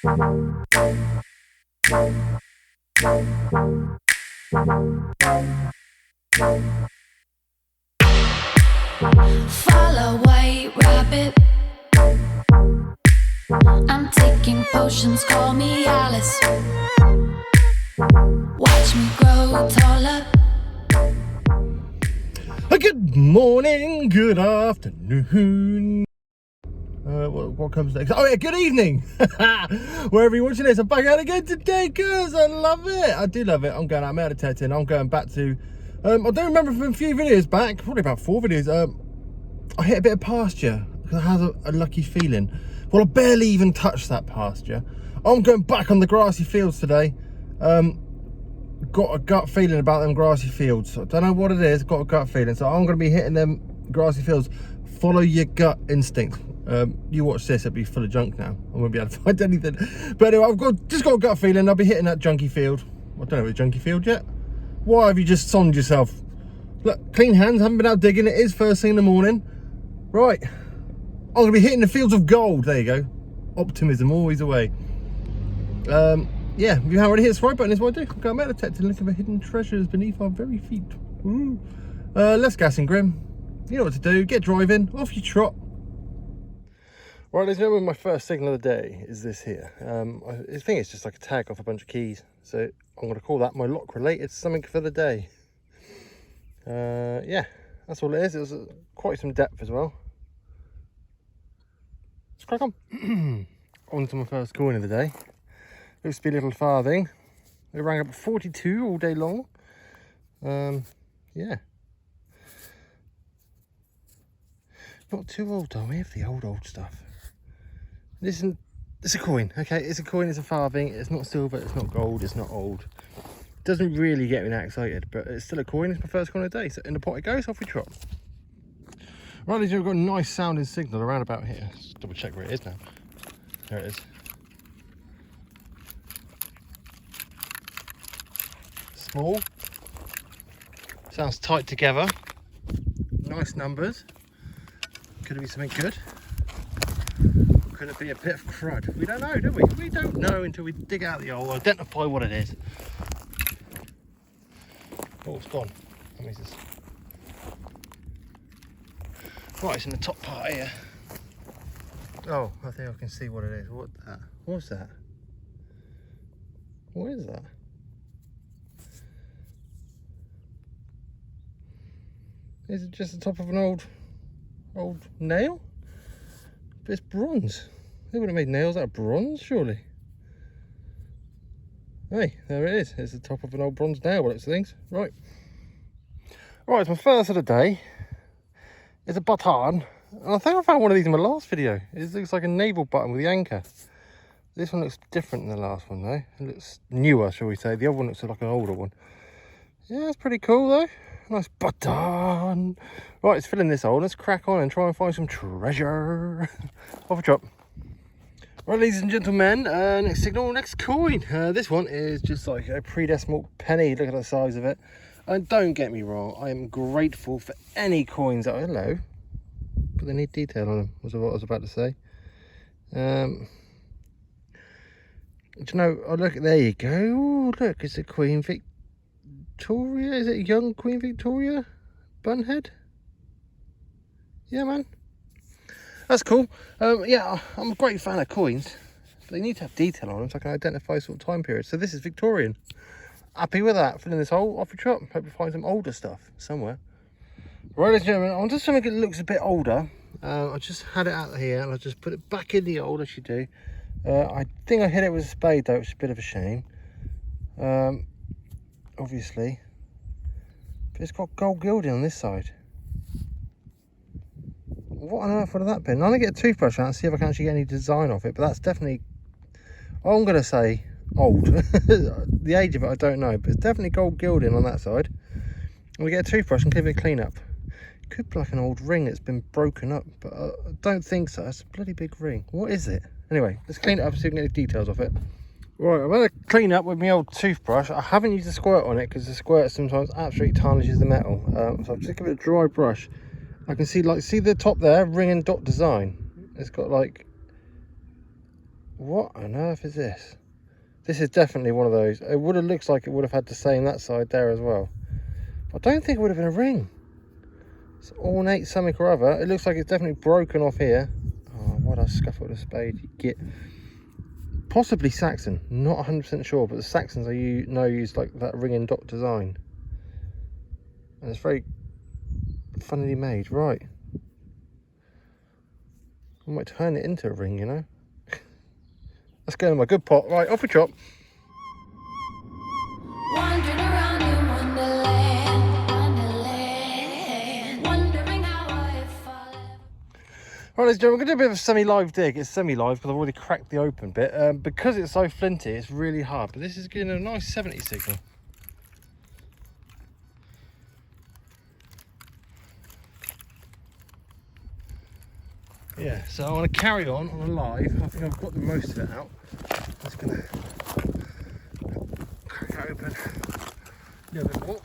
Follow white rabbit. I'm taking potions, call me Alice. Watch me grow taller. Good morning, good afternoon. What comes next? Oh yeah, good evening. Wherever you're watching this, I'm back out again today because I love it. I do love it. I'm going out meditating. I'm going back to, I don't remember from a few videos back, probably about 4 videos. I hit a bit of pasture because I had a lucky feeling. Well, I barely even touched that pasture. I'm going back on the grassy fields today. Got a gut feeling about them grassy fields. I don't know what it is, got a gut feeling. So I'm going to be hitting them grassy fields. Follow your gut instinct. You watch this, it'll be full of junk now. I won't be able to find anything. But anyway, just got a gut feeling I'll be hitting that junky field. I don't know if it's junky field yet. Why have you just sonned yourself? Look, clean hands, haven't been out digging. It is first thing in the morning. Right, I'm going to be hitting the fields of gold. There you go. Optimism, always away. Yeah, if you haven't already hit the subscribe button, is what I do. Go meditate and look for hidden treasures beneath our very feet. Ooh. Less gas and grim. You know what to do. Get driving. Off you trot. Right, ladies and gentlemen, my first signal of the day is this here. I think it's just like a tag off a bunch of keys. So I'm going to call that my lock related something for the day. Yeah, that's all it is. It was quite some depth as well. Let's crack on. On to my first coin of the day. Looks to be a little farthing. It rang up at 42 all day long. Yeah. Not too old though, we have the old stuff. Listen, it's a coin, okay? It's a coin, it's a farthing. It's not silver, it's not gold, it's not old. Doesn't really get me that excited, but it's still a coin. It's my first coin of the day. So in the pot it goes, off we trot. Right, we've got a nice sounding signal around about here. Let's double check where it is now. There it is. Small. Sounds tight together. Nice numbers. Could it be something good? Or could it be a bit of crud? We don't know, do we? We don't know until we dig out the hole, identify what it is. Oh, it's gone. What is this? Right, it's in the top part here. Oh, I think I can see what it is. What's that? What is that? Is it just the top of an old nail? But it's bronze. They would have made nails out of bronze, surely. Hey, there it is. It's the top of an old bronze nail, what it's things. Right. Right, it's my first of the day. It's a button. And I think I found one of these in my last video. It looks like a naval button with the anchor. This one looks different than the last one though. It looks newer, shall we say. The other one looks like an older one. Yeah, it's pretty cool though. Nice button. Right, it's filling this hole. Let's crack on and try and find some treasure. Off a drop. Right, ladies and gentlemen, next signal, next coin. This one is just like a pre-decimal penny. Look at the size of it. And don't get me wrong, I am grateful for any coins that are hello, but they need detail on them, was what I was about to say. Do you know, oh look, there you go. Ooh, look, it's a Queen Victoria. Is it young Queen Victoria? Bunhead? Yeah, man. That's cool. Yeah, I'm a great fan of coins. They need to have detail on them so I can identify sort of time periods. So this is Victorian. Happy with that. Filling this hole, off the trot. Hope we find some older stuff somewhere. Right, ladies and gentlemen, on to something that looks a bit older. I just had it out here and I just put it back in the hole as you do. I think I hit it with a spade though, which is a bit of a shame. Obviously. But it's got gold gilding on this side. What on earth would have that been? I'm going to get a toothbrush out and see if I can actually get any design off it. But that's definitely, I'm going to say, old. The age of it I don't know, but it's definitely gold gilding on that side. I'm going to get a toothbrush and give it a clean up. Could be like an old ring that's been broken up, but I don't think so. It's a bloody big ring. What is it? Anyway, let's clean it up and see if we can get the details off it. Right, I'm going to clean up with my old toothbrush. I haven't used a squirt on it because the squirt sometimes absolutely tarnishes the metal. So I'll just give it a dry brush. I can see, like, see the top there, ring and dot design. It's got like What on earth is this? This is definitely one of those. It would have looks like it would have had the same that side there as well. I don't think it would have been a ring. It's ornate something or other. It looks like it's definitely broken off here. Oh, why'd I scuff it with a spade? You get possibly Saxon. Not 100% sure, but the Saxons I know use like that ring and dot design, and it's very funnily made. Right, I might turn it into a ring, you know. Let's go in my good pot. Right, off we chop. Wandering around in Wonderland, Wonderland, wondering how if I'll ever... Right, ladies and gentlemen, we're going to do a bit of a semi-live dig. It's semi-live because I've already cracked the open bit. Because it's so flinty, it's really hard. But this is getting a nice 70 signal. Yeah, so I want to carry on a live. I think I've got the most of it out. Just going to crack it open a little bit more.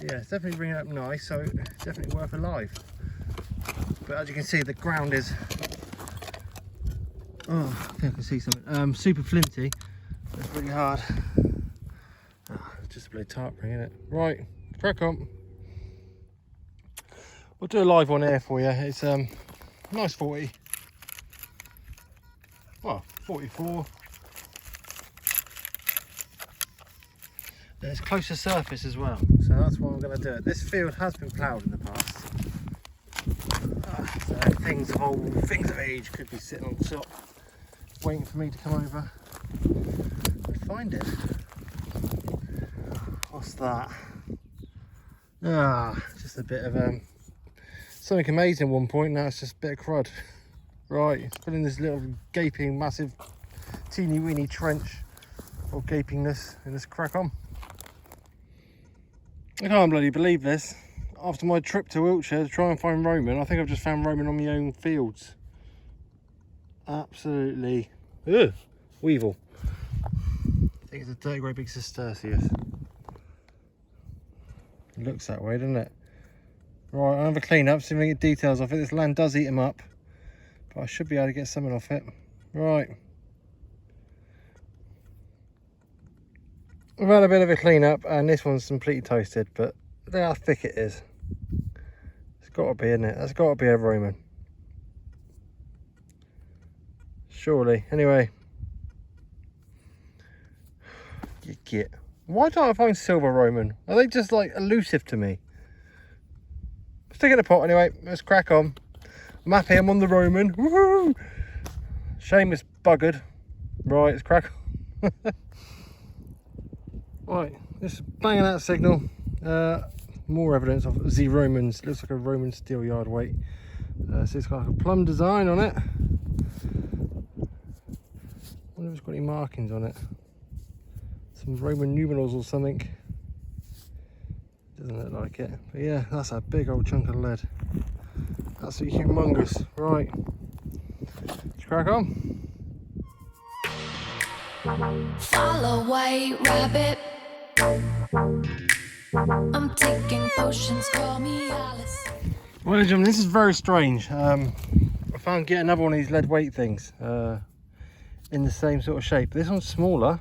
Yeah, it's definitely bringing it up nice, so it's definitely worth a live. But as you can see, the ground is, oh, I think I can see something, super flinty. It's really hard. Oh, it's just a bloody tart ring, isn't it? Right, crack on. We'll do a live one here for you. It's nice 40. Well, 44. It's close to surface as well, so that's what I'm going to do. This field has been ploughed in the past. So things of age could be sitting on top, waiting for me to come over and find it. What's that? Ah, just a bit of something amazing at one point. Now it's just a bit of crud. Right, it's been in this little gaping, massive, teeny weeny trench or gapingness, and let's crack on. I can't bloody believe this. After my trip to Wiltshire to try and find Roman, I think I've just found Roman on my own fields. Absolutely. Ugh, weevil. I think it's a dirty great big Cistercius. It looks that way, doesn't it? Right, I'll have a clean up, see if I can get details off it. This land does eat them up, but I should be able to get something off it. Right. I've had a bit of a clean up, and this one's completely toasted, but look how thick it is. It's got to be, isn't it? That's got to be a Roman. Surely. Anyway. You get. Why don't I find silver Roman? Are they just like elusive to me? Stick in the pot anyway. Let's crack on. I'm happy I'm on the Roman. Woohoo! Shame it's buggered. Right, let's crack on. Right, just banging out signal. More evidence of the Romans. Looks like a Roman steel yard weight. So it's got like a plum design on it. I wonder if it's got any markings on it. Some Roman numerals or something. Doesn't look like it. But yeah, that's a big old chunk of lead. Absolutely humongous. Right. Let's crack on. Follow white rabbit. I'm taking potions, call me Alice. Well, gentlemen, this is very strange. I found yet another one of these lead weight things in the same sort of shape. This one's smaller.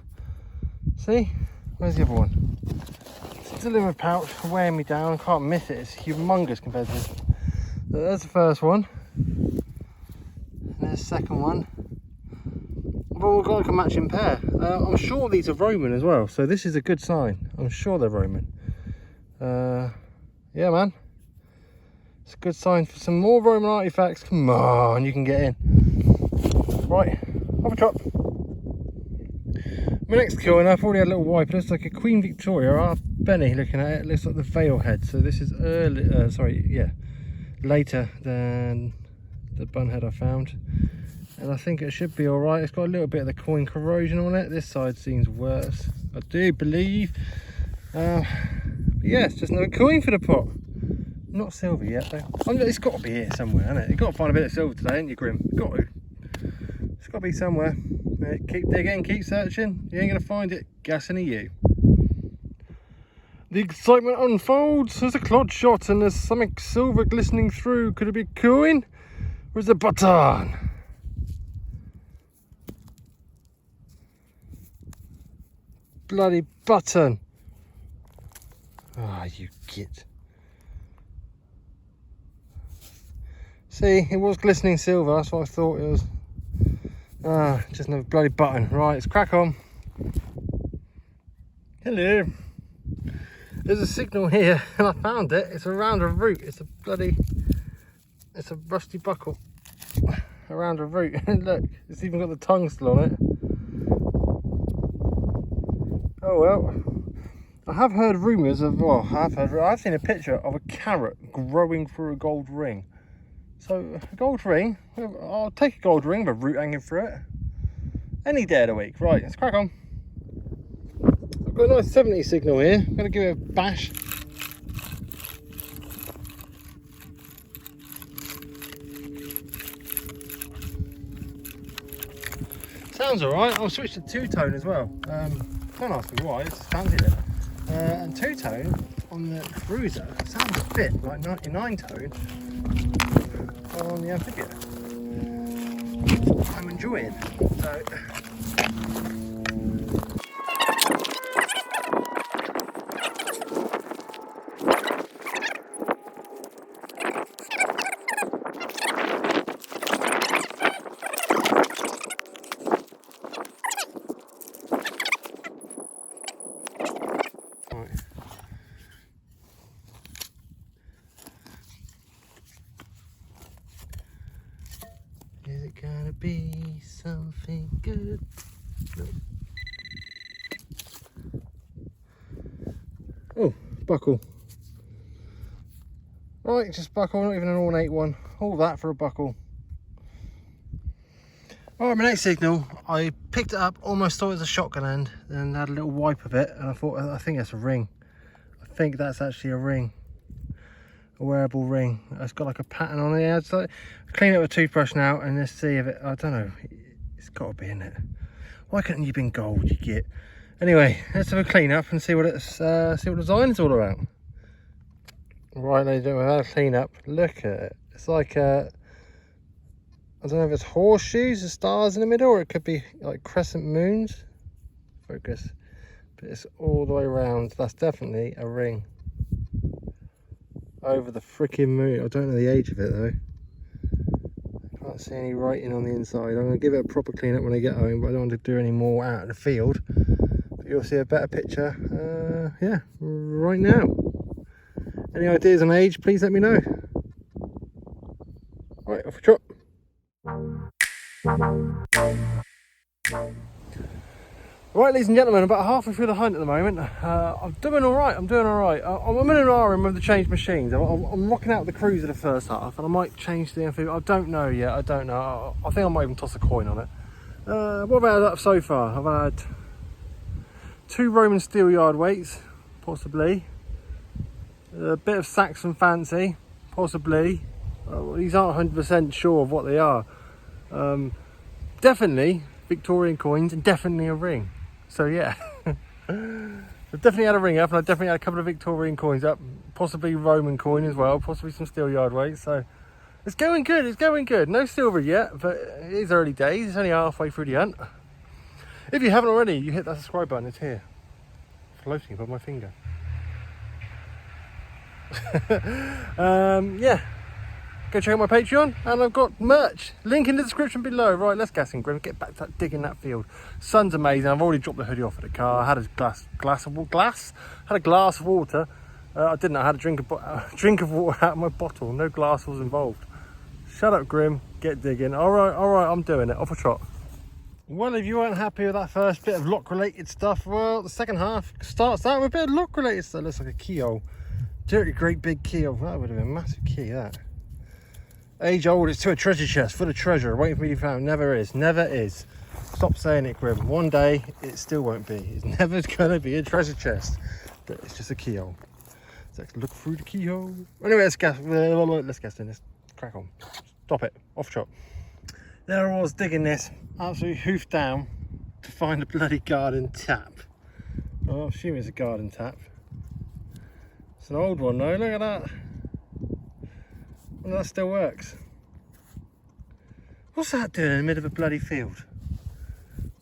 See? Where's the other one? Still in my pouch, weighing me down. Can't miss it. It's humongous compared to this. So there's the first one. And there's the second one. Well, we've got like a matching pair. I'm sure these are Roman as well, so this is a good sign. I'm sure they're Roman. Yeah, man. It's a good sign for some more Roman artifacts. Come on, you can get in. Right, off a chop. My next kill, and I've already had a little wipe. It looks like a Queen Victoria. Our Benny looking at it. It looks like the veil head. So this is early. Later than the bun head I found. And I think it should be all right. It's got a little bit of the coin corrosion on it. This side seems worse, I do believe. But yeah, it's just another coin for the pot. Not silver yet though. It's got to be here somewhere, hasn't it? You've got to find a bit of silver today, ain't you, Grim? Got to. It's got to be somewhere. Keep digging, keep searching. You ain't going to find it. Gassing at you. The excitement unfolds. There's a clod shot and there's something silver glistening through. Could it be a coin? Or is it a button? bloody button. Ah, you git. See, it was glistening silver, that's what I thought it was. Ah, just another bloody button. Right, let's crack on. Hello. There's a signal here, and I found it. It's around a root. It's a rusty buckle around a root. Look, it's even got the tongue still on it. Oh well. I have heard rumours of, well, I've seen a picture of a carrot growing through a gold ring. So, a gold ring, I'll take a gold ring with a root hanging through it. Any day of the week. Right, let's crack on. I've got a nice 70 signal here. I'm going to give it a bash. Sounds alright. I'll switch to two-tone as well. Don't ask me why, I just fancied it. And two-tone on the cruiser sounds a bit like 99 tone on the amphibia. I'm enjoying. So. Is it gonna be something good? No. Oh, buckle. Right, just buckle, not even an ornate one. All that for a buckle. Alright, my next signal, I picked it up, almost thought it was a shotgun end, and had a little wipe of it, and I thought, I think that's a ring. I think that's actually a ring. A wearable ring. It's got like a pattern on it. I'd like clean it with a toothbrush now and let's see if it, I don't know, it's got to be in it. Why couldn't you been gold, you git? Anyway, let's have a clean up and see what it's see what the design is all about. Right, ladies and gentlemen, I've had a clean up. Look at it. It's like I don't know if it's horseshoes, the stars in the middle, or it could be like crescent moons. Focus. But it's all the way around. That's definitely a ring. Over the freaking moon. I don't know the age of it though. Can't see any writing on the inside. I'm going to give it a proper clean up when I get home, but I don't want to do any more out in the field. But you'll see a better picture, yeah, right now. Any ideas on age, please let me know. Right, off we trot. Right, ladies and gentlemen, about halfway through the hunt at the moment. I'm doing all right. I'm in an RM with the changed machines. I'm rocking out the cruiser the first half, and I might change the amphibia. I don't know yet. I don't know. I think I might even toss a coin on it. What have I had up so far? I've had 2 Roman steel yard weights, possibly. A bit of Saxon fancy, possibly. These aren't 100% sure of what they are. Definitely Victorian coins and definitely a ring. So yeah, I've definitely had a ring up, and I definitely had a couple of Victorian coins up, possibly Roman coin as well, possibly some steel yard weights. So it's going good, it's going good. No silver yet, but it is early days. It's only halfway through the hunt. If you haven't already, you hit that subscribe button. It's here, floating above my finger. Yeah, go check out my Patreon, and I've got merch, link in the description below. Right, let's gas and grim, get back to digging that field. Sun's amazing. I've already dropped the hoodie off at the car. I had a glass of water. I didn't know how to drink of water out of my bottle. No glass was involved. Shut up, Grim, get digging. All right, I'm doing it. Off a trot. Well, if you weren't happy with that first bit of lock related stuff, well, the second half starts out with a bit of lock related stuff. Looks like a keyhole. Dirty, great big keyhole. That would have been a massive key, that. Age old, it's to a treasure chest full of treasure waiting for me to be found. Never is, never is. Stop saying it, Grim. One day it still won't be. It's never gonna be a treasure chest. But it's just a keyhole. So let's look through the keyhole. Anyway, let's gas in. Let's crack on. Stop it. Off shot. There I was digging this, absolutely hoofed down to find a bloody garden tap. Oh, I assume it's a garden tap. It's an old one though, look at that. Well, that still works. What's that doing in the middle of a bloody field?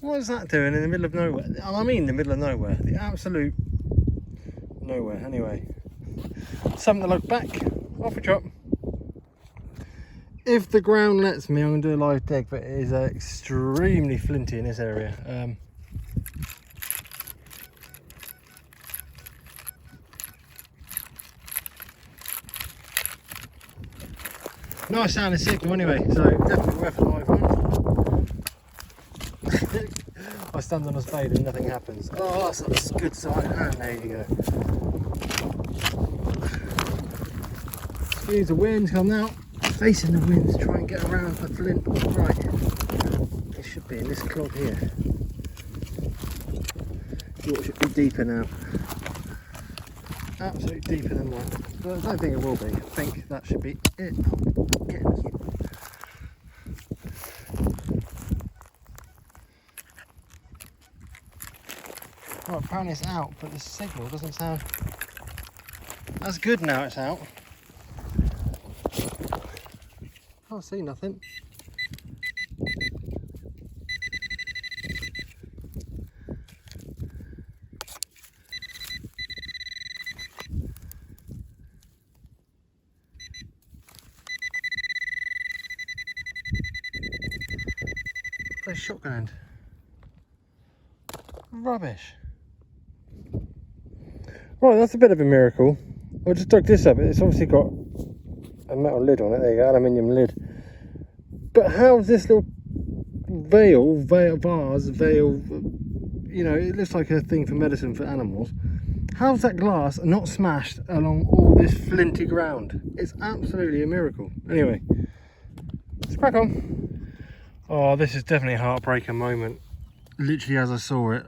What is that doing in the middle of nowhere? I mean the middle of nowhere. The absolute nowhere. Anyway. Something to look back. Off we drop. If the ground lets me, I'm going to do a live dig, but it is extremely flinty in this area. Nice sounding signal anyway, so definitely worth a live one. I stand on a spade and nothing happens. Oh, that's a good sign. And there you go. Squeeze the wind, come now. Facing the wind to try and get around the flint. Right, it should be in this clog here. It should be deeper now. Absolutely deeper than that. But I don't think it will be. I think that should be it. Getting this. Right, apparently it's out, but the signal doesn't sound. That's good now it's out. Can't see nothing. Play shotgun end. Rubbish. Right, that's a bit of a miracle. I just dug this up. It's obviously got a metal lid on it. There you go, aluminium lid. But how's this little vase, you know, it looks like a thing for medicine for animals. How's that glass not smashed along all this flinty ground? It's absolutely a miracle. Anyway, let's crack on. Oh, this is definitely a heartbreaking moment. Literally as I saw it.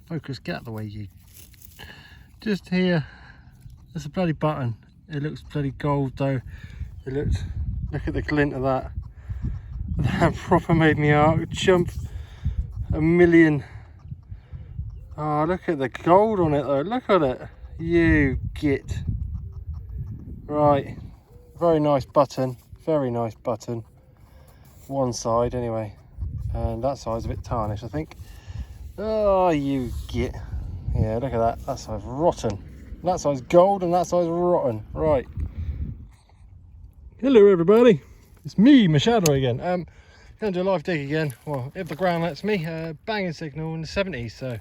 Focus, get out of the way, you. Just here, there's a bloody button. It looks bloody gold though. Look at the glint of that. That proper made me heart jump a million. Oh, look at the gold on it though. Look at it. You git. Right. Very nice button. Very nice button. One side anyway. And that side's a bit tarnished, I think. Oh, you git. Yeah, look at that. That side's rotten. That side's gold and that side's rotten. Right. Hello everybody. It's me, my shadow again. Gonna do a live dig again. Well, if the ground lets me. Banging signal in the 70s, so.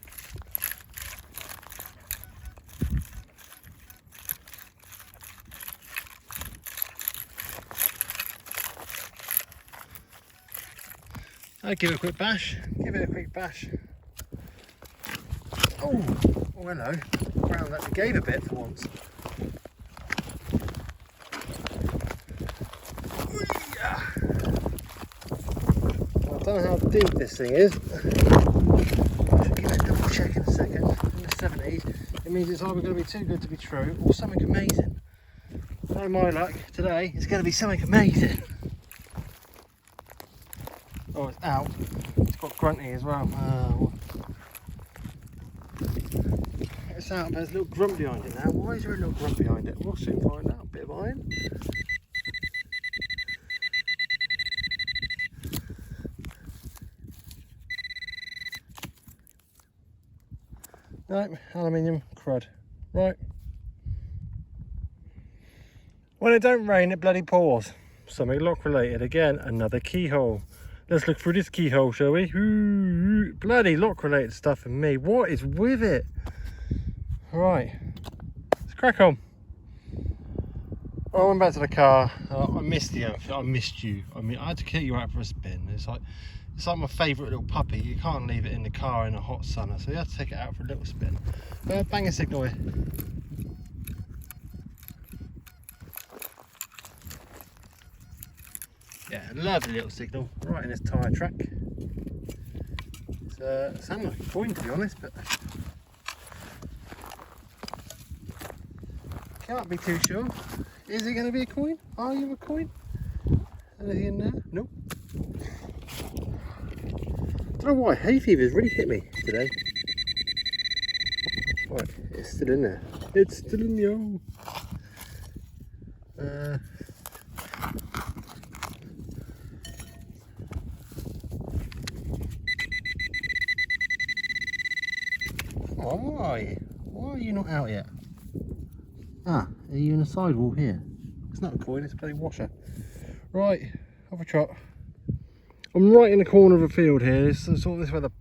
I'll give it a quick bash. Give it a quick bash. Oh, hello. Ground that we gave a bit for once. I don't know how deep this thing is. I should give it a double check in a second. In the 70s, it means it's either going to be too good to be true or something amazing. No, my luck today, it's going to be something amazing. Oh, it's out. It's got grunty as well. It's out, but there's a little grunt behind it now. Why is there a little grunt behind it? We'll soon find out. A bit of iron. No, aluminium crud. Right. When it don't rain, it bloody pours. Something lock related. Again, another keyhole. Let's look through this keyhole, shall we? Ooh, bloody lock related stuff for me. What is with it? Right, let's crack on. I went back to the car. I missed the outfit. I missed you. I mean, I had to get you out for a spin. It's like my favourite little puppy. You can't leave it in the car in a hot summer, so you have to take it out for a little spin. Bang a signal here. Yeah, lovely little signal right in this tyre track. It sounds like a coin, to be honest, but can't be too sure. Is it going to be a coin? Are you a coin? Anything in there? Nope. Don't know why hay fever's really hit me today. Right, it's still in there. It's still in the hole. Come on, where are you? Why are you not out yet? Ah, are you in a sidewall here? It's not a coin, it's a bloody washer. Right, off a trot. I'm right in the corner of a field here. It's sort of this where the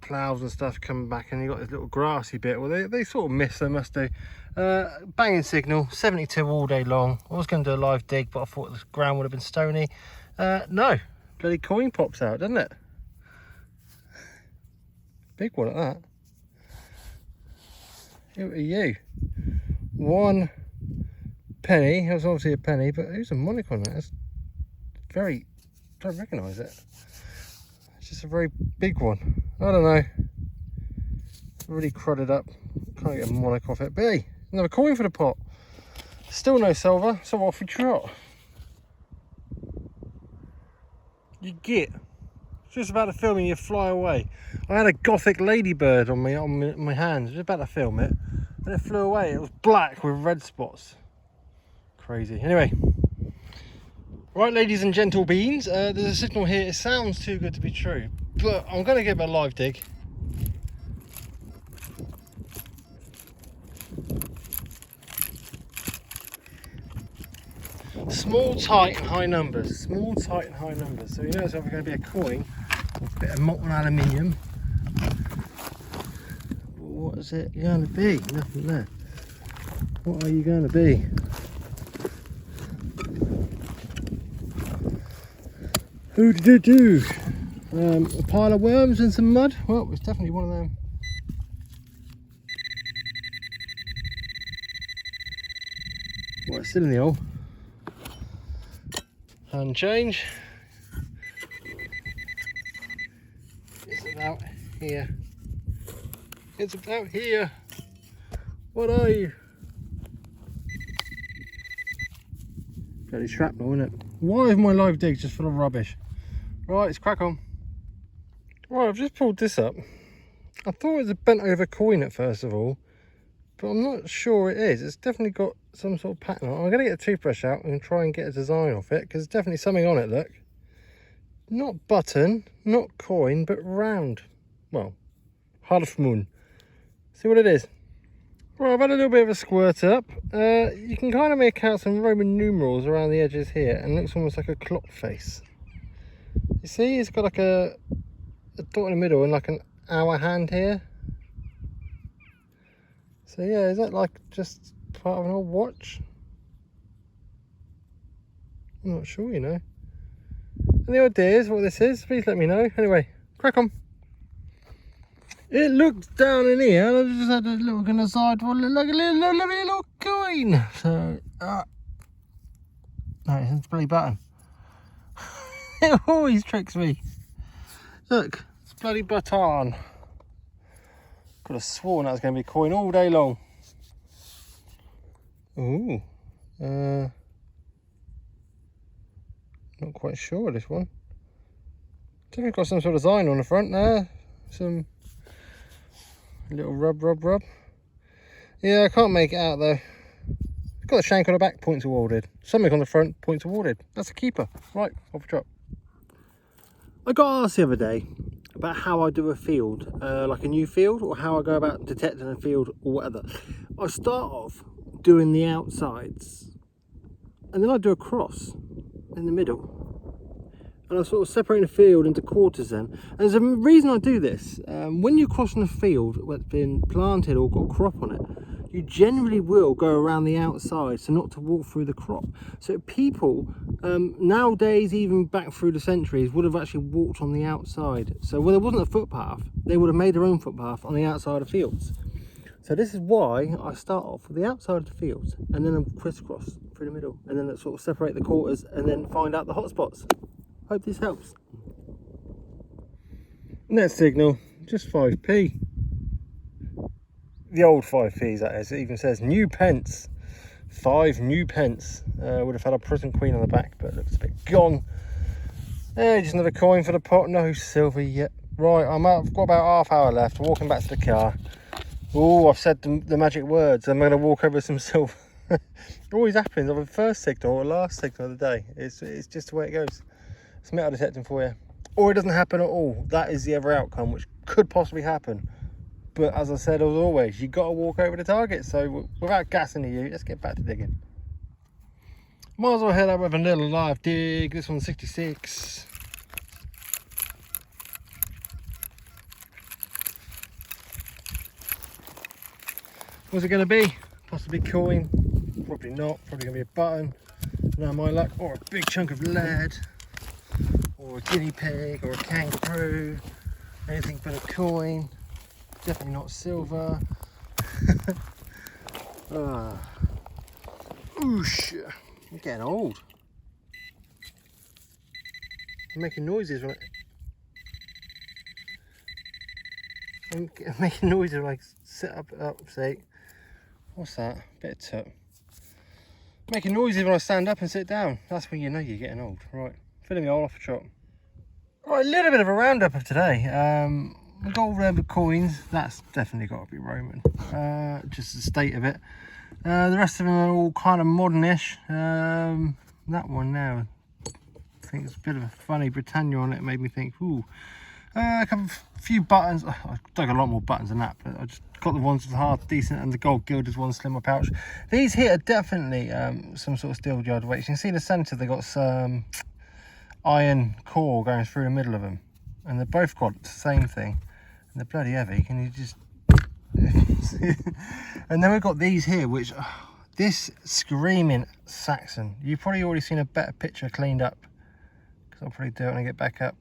ploughs and stuff come back, and you've got this little grassy bit. Well, they sort of miss, they must do. Banging signal, 72 all day long. I was going to do a live dig, but I thought the ground would have been stony. No, bloody coin pops out, doesn't it? Big one at that. Who are you? 1 penny. It was obviously a penny, but who's a money on that? It's very, I don't recognise it. It's just a very big one. I don't know. Really crudded up. Can't get a monarch off it. But hey, another coin for the pot. Still no silver, so off we trot. You get. Just about to film and you fly away. I had a gothic ladybird on my hands. I was about to film it, and it flew away. It was black with red spots. Crazy. Anyway, right, ladies and gentle beans. There's a signal here. It sounds too good to be true, but I'm going to give it a live dig. Small, tight, and high numbers. Small, tight, and high numbers. So you know it's either going to be a coin, a bit of molten aluminium. What is it going to be? Nothing there. What are you going to be? Who did it do? A pile of worms and some mud? Well, it's definitely one of them. Well, it's still in the hole. Hand change. It's about here. It's about here. What are you? Bloody shrapnel, isn't it? Why is my live dig just full of rubbish? Right, let's crack on. Right, I've just pulled this up. I thought it was a bent over coin at first of all, but I'm not sure it is. It's definitely got some sort of pattern on it. I'm going to get a toothbrush out and try and get a design off it, because there's definitely something on it, look. Not button, not coin, but round. Well, half moon. See what it is. Well, I've had a little bit of a squirt up. You can kind of make out some Roman numerals around the edges here, and it looks almost like a clock face. You see, it's got like a dot in the middle and like an hour hand here. So yeah, is that like just part of an old watch? I'm not sure, you know. Any ideas what this is? Please let me know. Anyway, crack on. It looks down in here, and I just had a look on the side for like a little coin. So, no, it's a bloody button. It always tricks me. Look, it's bloody button. Could have sworn that was going to be a coin all day long. Ooh, not quite sure this one. Definitely got some sort of design on the front there. Some little rub. Yeah, I can't make it out though. It's got a shank on the back, point towarded. Something on the front, point towarded. That's a keeper. Right, off the drop. I got asked the other day about how I do a field, like a new field, or how I go about detecting a field or whatever. I start off doing the outsides, and then I do a cross in the middle. And I sort of separate the field into quarters then. And there's a reason I do this. When you're crossing a field where it's been planted or got a crop on it, you generally will go around the outside, so not to walk through the crop. So people, nowadays, even back through the centuries, would have actually walked on the outside. So where there wasn't a footpath, they would have made their own footpath on the outside of fields. So this is why I start off with the outside of the fields, and then I crisscross through the middle, and then I sort of separate the quarters, and then find out the hot spots. Hope this helps. Net signal, just 5p. The old 5p's, that is. It even says new pence. 5 new pence. Would have had a prison queen on the back, but it looks a bit gone. Just another coin for the pot. No silver yet. Right, I've got about half hour left. Walking back to the car. Oh, I've said the magic words. I'm going to walk over some silver. It always happens on the first signal or last signal of the day. It's just the way it goes. It's metal detecting for you. Or it doesn't happen at all. That is the other outcome, which could possibly happen. But as I said, as always, you got to walk over the target. So without gassing you, let's get back to digging. Might as well head up with a little live dig. This one's 66. What's it going to be? Possibly coin. Probably not. Probably going to be a button. No, my luck. Or a big chunk of lead. Or a guinea pig. Or a kangaroo. Anything but a coin. Definitely not silver. Oosh. I'm getting old. I'm making noises when I'm making noises when I sit up, say, what's that? Bit of tut. Making noises when I stand up and sit down. That's when you know you're getting old. Right, filling me all off a trot. Right, a little bit of a roundup of today. We've got all the coins. That's definitely got to be Roman. Just the state of it. The rest of them are all kind of modern-ish. That one now, I think it's a bit of a funny Britannia on it. Made me think, ooh. A few buttons. I've dug a lot more buttons than that, but I just got the ones with half decent and the gold gilded ones still in my pouch. These here are definitely some sort of steel yard weights. You can see in the centre they got some iron core going through the middle of them, and they've both got the same thing. And they're bloody heavy. Can you just? And then we've got these here, which this screaming Saxon. You've probably already seen a better picture cleaned up, because I'll probably do it when I get back up.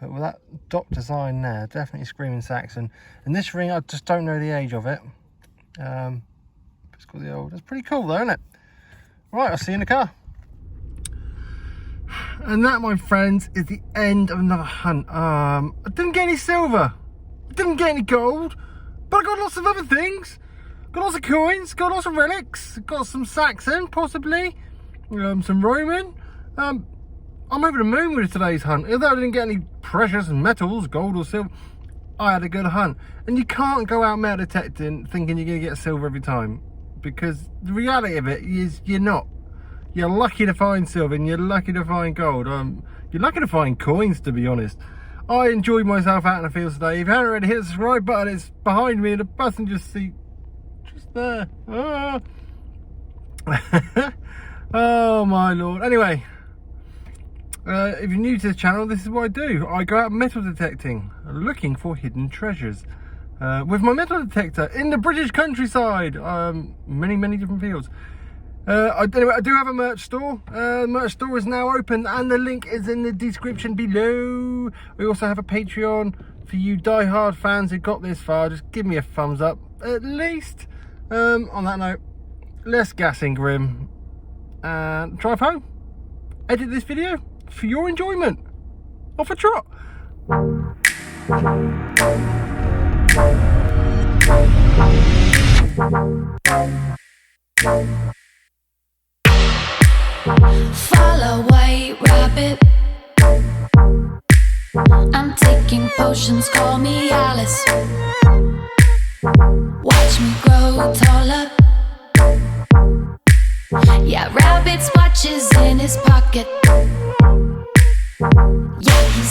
But with that dot design there, definitely screaming Saxon. And this ring, I just don't know the age of it. It's got the old. It's pretty cool though, isn't it? Right, I'll see you in the car. And that, my friends, is the end of another hunt. I didn't get any silver. I didn't get any gold. But I got lots of other things. Got lots of coins, got lots of relics, got some Saxon, possibly. Some Roman. I'm over the moon with today's hunt. Although I didn't get any precious metals, gold or silver, I had a good hunt. And you can't go out metal detecting thinking you're going to get silver every time. Because the reality of it is you're not. You're lucky to find silver and you're lucky to find gold. You're lucky to find coins, to be honest. I enjoyed myself out in the field today. If you haven't already hit the subscribe button, it's behind me in the passenger seat. Just there. Oh my lord. Anyway, if you're new to the channel, this is what I do. I go out metal detecting, looking for hidden treasures. With my metal detector in the British countryside. Many different fields. Anyway, I do have a merch store. The merch store is now open and the link is in the description below. We also have a Patreon for you die-hard fans who got this far. Just give me a thumbs up at least. On that note, less gassing grim and drive home. Edit this video for your enjoyment. Off a trot. Follow white rabbit. I'm taking potions, call me Alice. Watch me grow taller. Yeah, rabbit's watches in his pocket. Yeah, he's